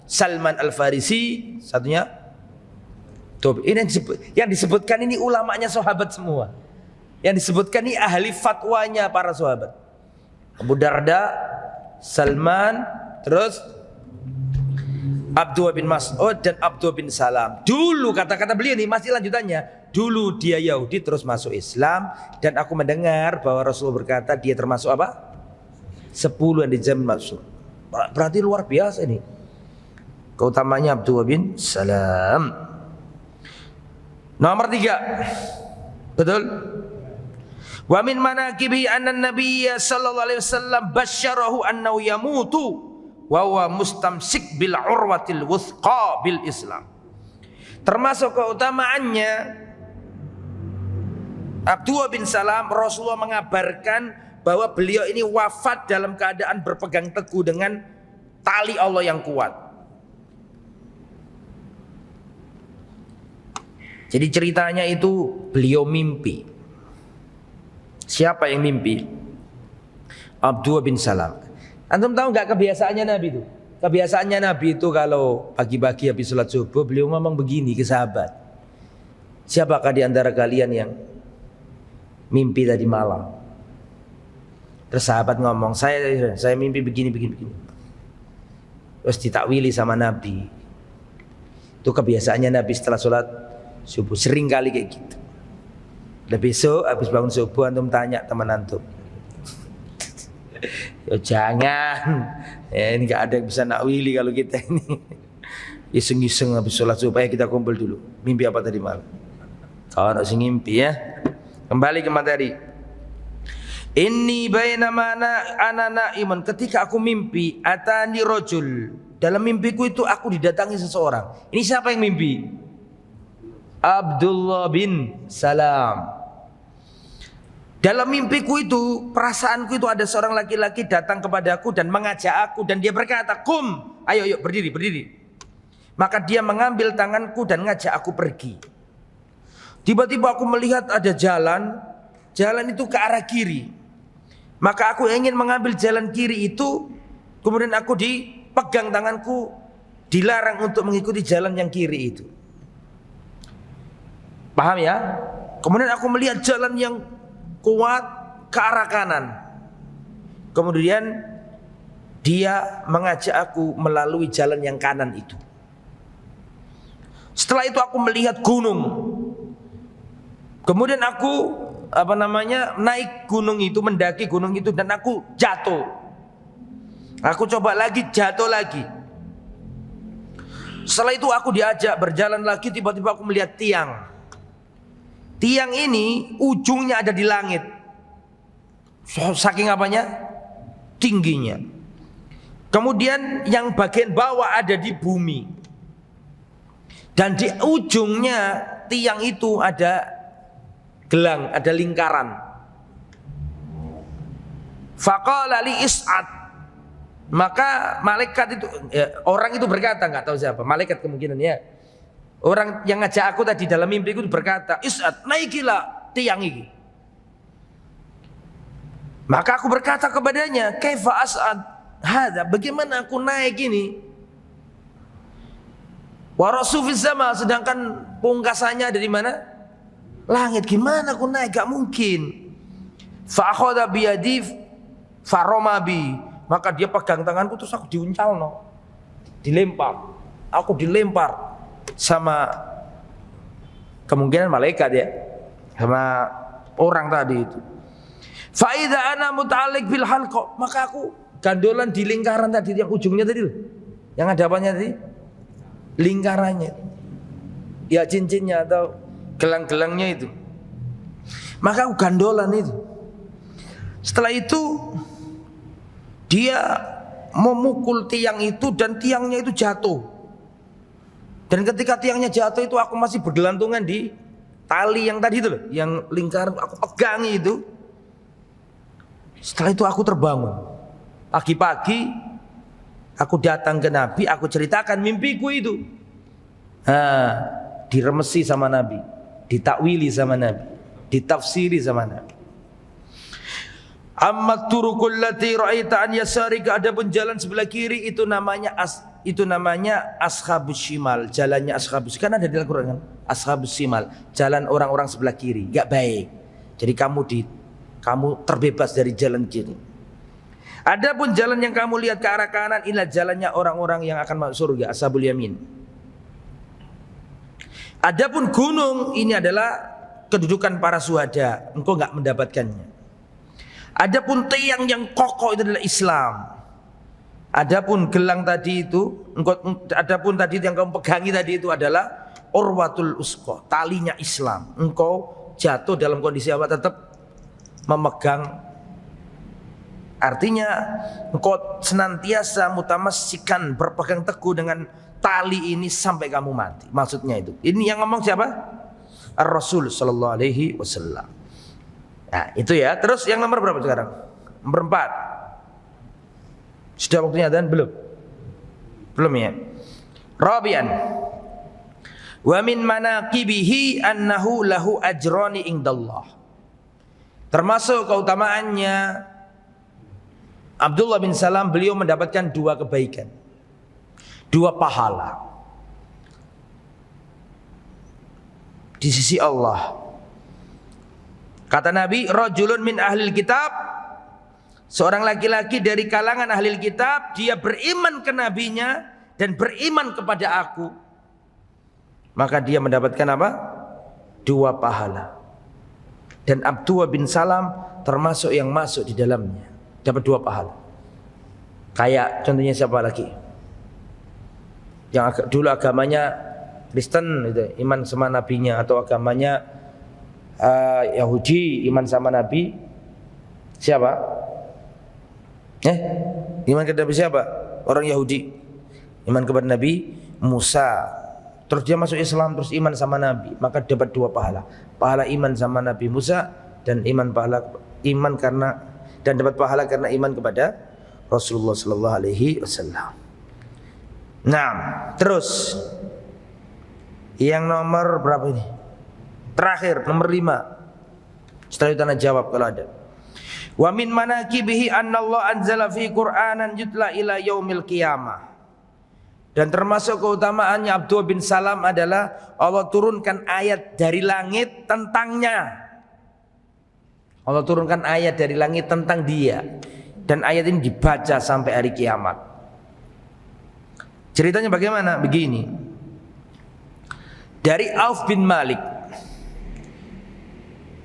Speaker 2: Salman Al-Farisi, satunya ini yang disebutkan ini ulamanya sahabat semua. Yang disebutkan ini ahli fatwanya para sahabat. Abu Darda, Salman, terus Abdullah bin Mas'ud dan Abdullah bin Salam. Dulu kata-kata beliau ini masih lanjutannya. Dulu dia Yahudi terus masuk Islam. Dan aku mendengar bahwa Rasulullah berkata dia termasuk apa? 10 yang dijamin masuk. Berarti luar biasa ini keutamanya Abdullah bin Salam. Nomor 3. Betul? Wa min manaqibi anna an-nabiy sallallahu alaihi wasallam basyarahu annahu yamutu wa huwa mustamsik bil urwatil wuthqa bil Islam. Termasuk keutamaannya Abdullah bin Salam, Rasulullah mengabarkan bahwa beliau ini wafat dalam keadaan berpegang teguh dengan tali Allah yang kuat. Jadi ceritanya itu beliau mimpi. Siapa yang mimpi? Abdullah bin Salam. Antum tahu nggak kebiasaannya Nabi itu? Kebiasaannya Nabi itu kalau pagi-pagi habis sholat subuh beliau ngomong begini ke sahabat. Siapakah di antara kalian yang mimpi tadi malam? Terus sahabat ngomong, saya mimpi begini. Terus ditakwili sama Nabi. Itu kebiasaannya Nabi setelah sholat subuh, sering kali kayak gitu. Dan besok habis bangun subuh antum tanya teman antum. Ya jangan, ya ini gak ada yang bisa nakwili kalau kita ini iseng-iseng habis sholat subuh. Kita kumpul dulu. Mimpi apa tadi malam? Kalau sing ngimpi ya. Kembali ke materi. Inni bainama ana naimun, ketika aku mimpi, atani rajul. Dalam mimpiku itu aku didatangi seseorang. Ini siapa yang mimpi? Abdullah bin Salam. Dalam mimpiku itu, perasaanku itu ada seorang laki-laki datang kepadaku dan mengajak aku dan dia berkata, "Kum, ayo berdiri." Maka dia mengambil tanganku dan ngajak aku pergi. Tiba-tiba aku melihat ada jalan itu ke arah kiri. Maka aku ingin mengambil jalan kiri itu, kemudian aku dipegang tanganku, dilarang untuk mengikuti jalan yang kiri itu. Paham ya? Kemudian aku melihat jalan yang kuat ke arah kanan. Kemudian dia mengajak aku melalui jalan yang kanan itu. Setelah itu aku melihat gunung. Kemudian aku naik gunung itu, mendaki gunung itu, dan aku jatuh. Aku coba lagi, jatuh lagi. Setelah itu aku diajak berjalan lagi, tiba-tiba aku melihat tiang. Tiang ini ujungnya ada di langit. Saking apanya? Tingginya. Kemudian yang bagian bawah ada di bumi. Dan di ujungnya tiang itu ada gelang, ada lingkaran. Faqala li is'ad. Maka malaikat itu, orang itu berkata, nggak tahu siapa, malaikat kemungkinan ya. Orang yang ngajak aku tadi dalam mimpiku itu berkata, "Is'ad, naikilah tiang ini." Maka aku berkata kepadanya, "Kaifa as'ad hadza? Bagaimana aku naik ini? Wa rasul fis sama, sedangkan pungkasannya ada di mana? Langit. Gimana aku naik? Gak mungkin." Fa akhadha bi yadi farama bi. Maka dia pegang tanganku terus aku diuncalno. Dilempar. Aku dilempar sama kemungkinan malaikat ya. Sama orang tadi itu. Fa idza ana muta'alliq bil halqa. Maka aku gandolan di lingkaran tadi yang ujungnya tadi loh. Yang ada apanya tadi? Lingkarannya. Ya cincinnya atau gelang-gelangnya itu. Maka aku gandolan itu. Setelah itu dia memukul tiang itu dan tiangnya itu jatuh. Dan ketika tiangnya jatuh itu aku masih bergelantungan di tali yang tadi itu loh, yang lingkaran aku pegangi itu. Setelah itu aku terbangun. Pagi-pagi aku datang ke Nabi, aku ceritakan mimpiku itu. Diremesi sama Nabi, ditakwili sama Nabi, ditafsiri sama Nabi. Amma turukul lati ra'aita an yasarika, adapun jalan sebelah kiri itu namanya ashabus shimal, jalannya ashabus, kan ada di Al-Qur'an kan? Ashabus shimal, jalan orang-orang sebelah kiri, enggak baik. Jadi kamu terbebas dari jalan kiri. Adapun jalan yang kamu lihat ke arah kanan, inilah jalannya orang-orang yang akan masuk surga, ashabul yamin. Adapun gunung ini adalah kedudukan para syuhada, engkau enggak mendapatkannya. Adapun tiang yang kokoh itu adalah Islam. Adapun gelang tadi itu, adapun tadi yang kamu pegangi tadi itu adalah urwatul usqa, talinya Islam. Engkau jatuh dalam kondisi apa? Tetap memegang. Artinya engkau senantiasa mutamassikan, berpegang teguh dengan tali ini sampai kamu mati. Maksudnya itu. Ini yang ngomong siapa? Ar-Rasul sallallahu alaihi wasallam. Nah, itu ya. Terus yang nomor berapa sekarang? Nomor 4. Sudah waktunya adzan belum? Belum ya. Rabi'an. Wa min manaqibihi annahu lahu ajrani indallah. Termasuk keutamaannya Abdullah bin Salam, beliau mendapatkan 2 kebaikan, 2 pahala di sisi Allah. Kata Nabi, rajulun min ahlil kitab, seorang laki-laki dari kalangan ahlil kitab, dia beriman ke nabinya dan beriman kepada aku, maka dia mendapatkan apa? 2 pahala. Dan Abdullah bin Salam termasuk yang masuk di dalamnya, dapat 2 pahala. Kayak contohnya siapa lagi? Yang dulu agamanya Kristen, iman sama nabinya, atau agamanya Yahudi iman sama Nabi siapa? Iman kepada Nabi siapa? Orang Yahudi iman kepada Nabi Musa, terus dia masuk Islam, terus iman sama Nabi, maka dapat 2 pahala. Pahala iman sama Nabi Musa dan dapat pahala karena iman kepada Rasulullah sallallahu alaihi wasallam. Nah, terus yang nomor berapa ini? Terakhir, nomor 5. Setelah itu tanya jawab kalau ada. Wa min manaqibihi anna Allah anzala fi Qur'anan yutla ila yaumil qiyamah. Dan termasuk keutamaannya Abdullah bin Salam adalah Allah turunkan ayat dari langit tentangnya. Allah turunkan ayat dari langit tentang dia. Dan ayat ini dibaca sampai hari kiamat. Ceritanya bagaimana? Begini. Dari Auf bin Malik.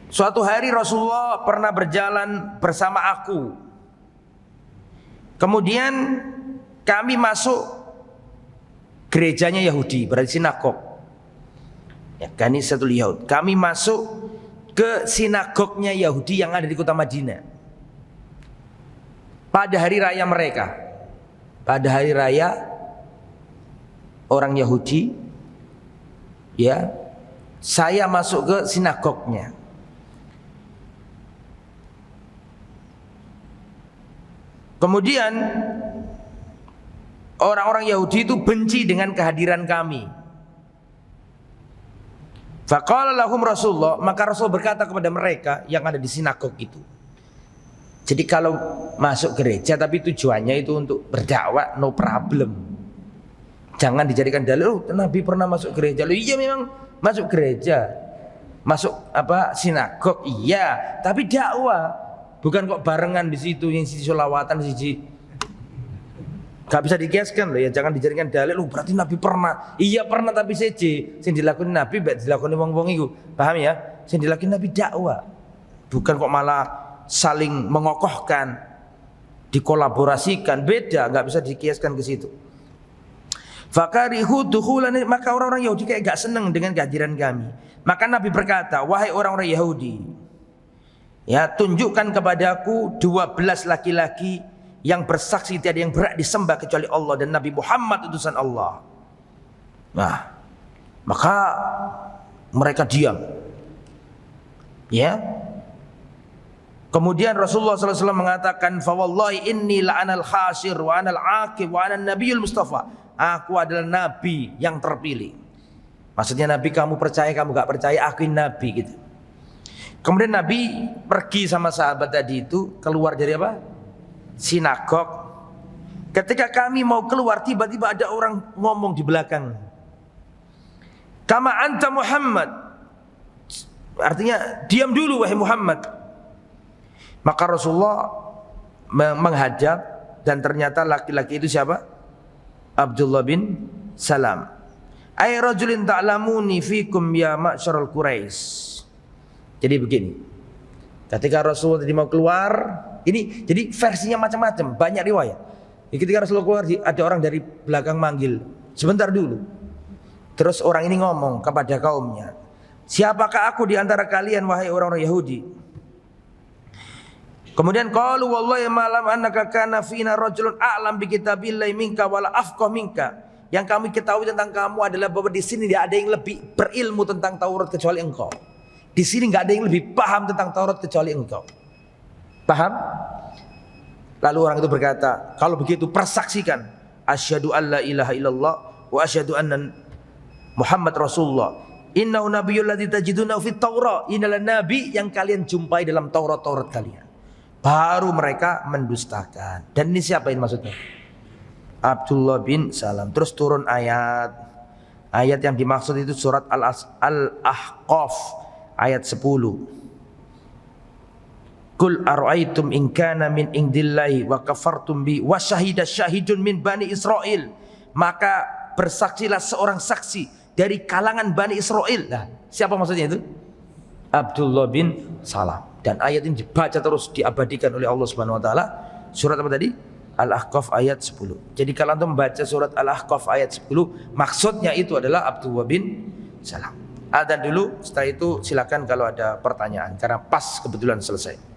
Speaker 2: Suatu hari Rasulullah pernah berjalan bersama aku. Kemudian kami masuk gerejanya Yahudi, berarti sinagog. Ya, Kanisatul Yahud. Kami masuk ke sinagognya Yahudi yang ada di kota Madinah. Pada hari raya mereka. Pada hari raya orang Yahudi, ya, saya masuk ke sinagognya. Kemudian orang-orang Yahudi itu benci dengan kehadiran kami. Faqala lahum Rasulullah, maka Rasul berkata kepada mereka yang ada di sinagog itu. Jadi kalau masuk gereja tapi tujuannya itu untuk berdakwah, no problem. Jangan dijadikan dalil, Nabi pernah masuk gereja. Loh, iya memang masuk gereja. Masuk sinagog, iya, tapi dakwah. Bukan kok barengan di situ, yang sisi sholawatan, sisi gak bisa dikiaskan loh ya, jangan dijadikan dalil. Berarti Nabi pernah. Iya pernah, tapi seje sing dilakoni Nabi mbek dilakoni wong-wong iku. Paham ya? Sing dilakoni Nabi dakwah. Bukan kok malah saling mengokohkan, dikolaborasikan, beda, enggak bisa dikiaskan ke situ. Fakarihu dukhulan, maka orang-orang Yahudi kayak gak senang dengan kehadiran kami. Maka Nabi berkata, wahai orang-orang Yahudi, ya, tunjukkan kepadaku 12 laki-laki yang bersaksi tiada yang berhak disembah kecuali Allah dan Nabi Muhammad utusan Allah. Nah, maka mereka diam. Ya. Kemudian Rasulullah SAW mengatakan, fa wallahi inni la anal khasir wa anal aqib wa anan nabiyul mustafa. Aku adalah nabi yang terpilih. Maksudnya Nabi, kamu percaya kamu gak percaya, aku ini nabi gitu. Kemudian Nabi pergi sama sahabat tadi itu, keluar dari sinagog. Ketika kami mau keluar, tiba-tiba ada orang ngomong di belakang, kama anta Muhammad, artinya diam dulu wahai Muhammad. Maka Rasulullah menghadap, dan ternyata laki-laki itu siapa? Abdullah bin Salam. Ay rajulin ta'lamuni fikum ya ma'syarul Quraisy. Jadi begini, ketika Rasulullah tadi mau keluar, ini jadi versinya macam-macam, banyak riwayat. Ketika Rasulullah keluar, ada orang dari belakang manggil, sebentar dulu. Terus orang ini ngomong kepada kaumnya, siapakah aku di antara kalian wahai orang-orang Yahudi? Kemudian qalu wallahi malam annaka kana fina rajulun a'lam bi kitabillahi minka wala afqah minka. Yang kami ketahui tentang kamu adalah bahwa di sini tidak ada yang lebih berilmu tentang Taurat kecuali engkau. Di sini nggak ada yang lebih paham tentang Taurat kecuali engkau. Paham? Lalu orang itu berkata, kalau begitu persaksikan, asyhadu alla ilaha illallah wa asyhadu anna Muhammad Rasulullah. Innahu nabiyyul ladzi tajidunahu fit Taurat. Inilah nabi yang kalian jumpai dalam Taurat kalian. Baru mereka mendustakan. Dan ini siapa ini maksudnya? Abdullah bin Salam. Terus turun ayat. Ayat yang dimaksud itu surat Al-Ahqaf ayat 10. Qul ara'aitum in kana min indillahi wa kafartum bi wa syahida syahidun min bani Israil. Maka bersaksilah seorang saksi dari kalangan Bani Israil. Nah, siapa maksudnya itu? Abdullah bin Salam. Dan ayat ini dibaca terus, diabadikan oleh Allah Subhanahu wa taala. Surat apa tadi? Al-Ahqaf ayat 10. Jadi kalau antum membaca surat Al-Ahqaf ayat 10, maksudnya itu adalah Abdullah bin Salam. Adzan dulu, setelah itu silakan kalau ada pertanyaan karena pas kebetulan selesai.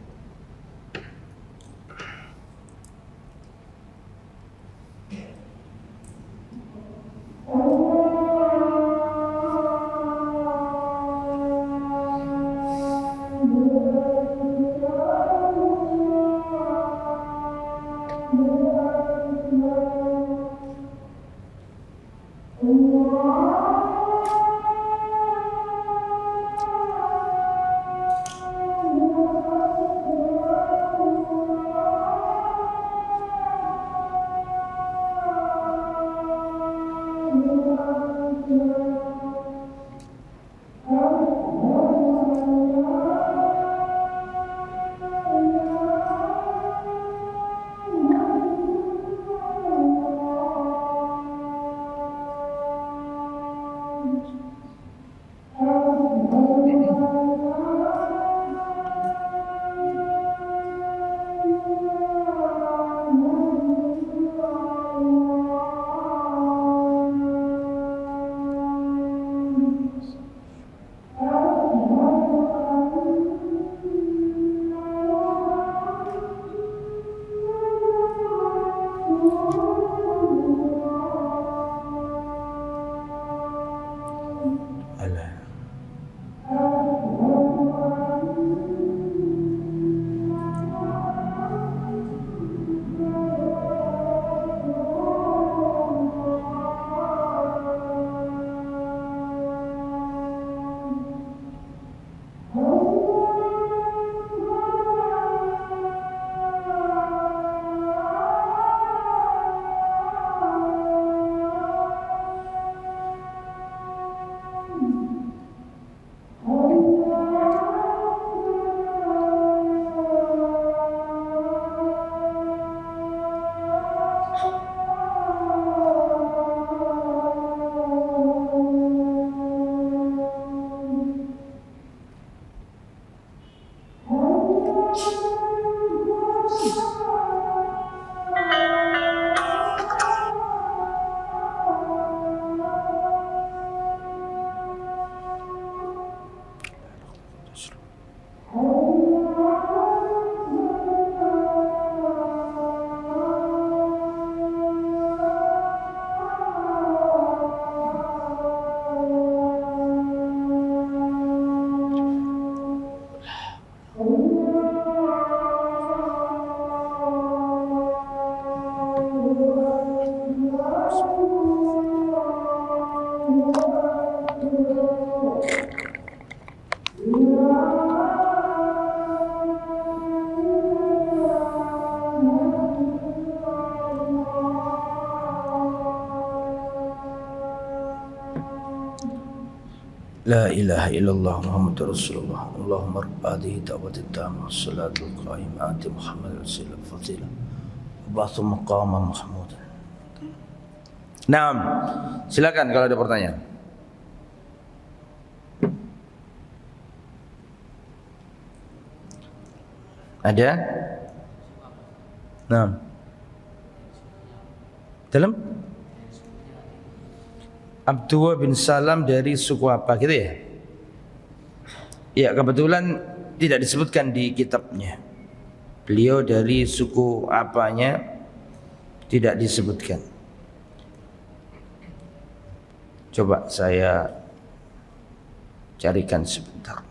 Speaker 2: La ilaha illallah Muhammadur Rasulullah. Allahumma rabb hadhihi da'wati tammah wassalatul qa'imah ati Muhammad wasilah fadilah ba'thu maqama mahmudan. Naam. Silakan kalau ada pertanyaan. Ada? Naam. Dalam? Abdullah bin Salam dari suku apa gitu ya? Ya, kebetulan tidak disebutkan di kitabnya. Beliau dari suku apanya tidak disebutkan. Coba saya carikan sebentar.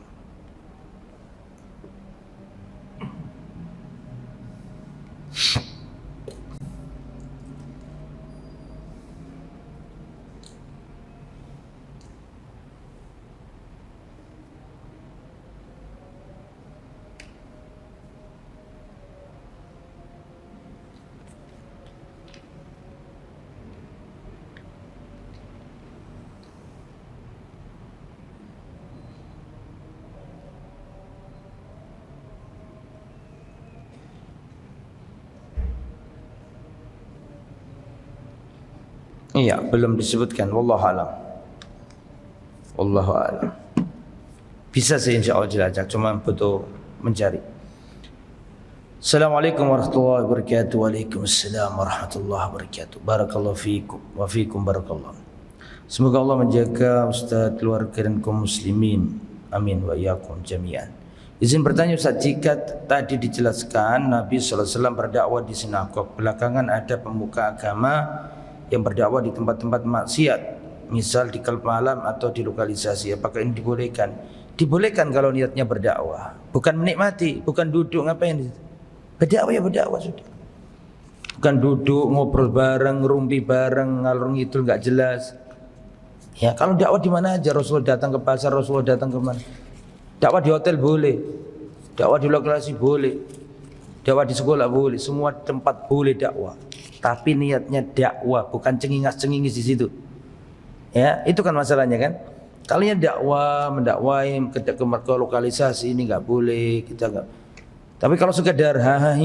Speaker 2: Iya, belum disebutkan. Wallahu alam. Wallahu alam. Bisa sih insyaallah dilacak, cuma butuh mencari. Assalamualaikum warahmatullahi wabarakatuh. Waalaikumsalam warahmatullahi wabarakatuh. Barakallahu fiikum wa fiikum barakallahu. Semoga Allah menjaga Ustaz, keluarga dan kaum muslimin. Amin wa iyyakum jami'an. Izin bertanya Ustaz, jika tadi dijelaskan Nabi SAW berdakwah di sinagog, belakangan ada pemuka agama yang berdakwah di tempat-tempat maksiat, misal di klub malam atau di lokalisasi, apakah ini dibolehkan? Dibolehkan kalau niatnya berdakwah, bukan menikmati, bukan duduk ngapain? Berdakwah ya berdakwah sudah. Bukan duduk ngobrol bareng, ngerumpi bareng, ngalur ngidul nggak jelas. Ya kalau dakwah di mana aja, Rasulullah datang ke pasar, Rasulullah datang ke mana? Dakwah di hotel boleh, dakwah di lokasi boleh, dakwah di sekolah boleh, semua tempat boleh dakwah. Tapi niatnya dakwah, bukan cengingas-cengingis di situ. Ya, itu kan masalahnya kan. Kalau dakwah, mendakwai ke lokalisasi ini nggak boleh, kita nggak. Tapi kalau sekedar hahaha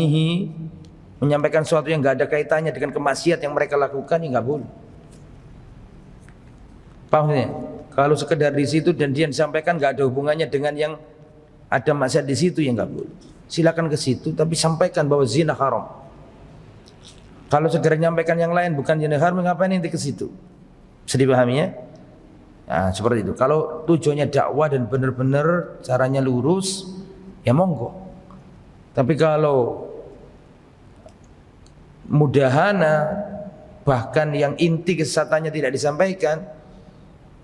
Speaker 2: menyampaikan sesuatu yang nggak ada kaitannya dengan kemaksiat yang mereka lakukan, ya nggak boleh. Paham ya? Kalau sekedar di situ dan dia disampaikan nggak ada hubungannya dengan yang ada maksiat di situ, ya nggak boleh. Silakan ke situ, tapi sampaikan bahwa zina haram. Kalau sekedar menyampaikan yang lain bukan zina haram, ngapain nanti ke situ? Bisa dipahami ya? Nah, seperti itu. Kalau tujuannya dakwah dan benar-benar caranya lurus, ya monggo. Tapi kalau mudahana, bahkan yang inti kesesatannya tidak disampaikan,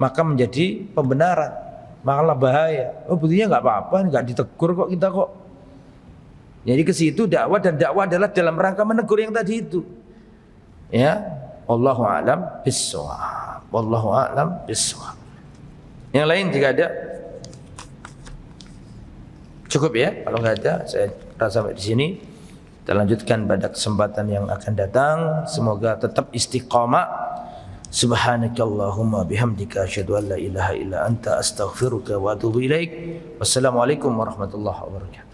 Speaker 2: maka menjadi pembenaran, malah bahaya. Oh buktinya nggak apa-apa, nggak ditegur kok kita kok. Jadi ke situ dakwah, dan dakwah adalah dalam rangka menegur yang tadi itu. Ya, Allahu a'lam bissawab. Wallahu a'lam bissawab. Yang lain jika ada, cukup ya. Kalau nggak ada, saya rasa sampai di sini. Kita lanjutkan pada kesempatan yang akan datang. Semoga tetap istiqamah. Subhanakallahumma bihamdika asyhadu an la ilaha illa anta astaghfiruka wa atubu ilaik. Wassalamualaikum warahmatullahi wabarakatuh.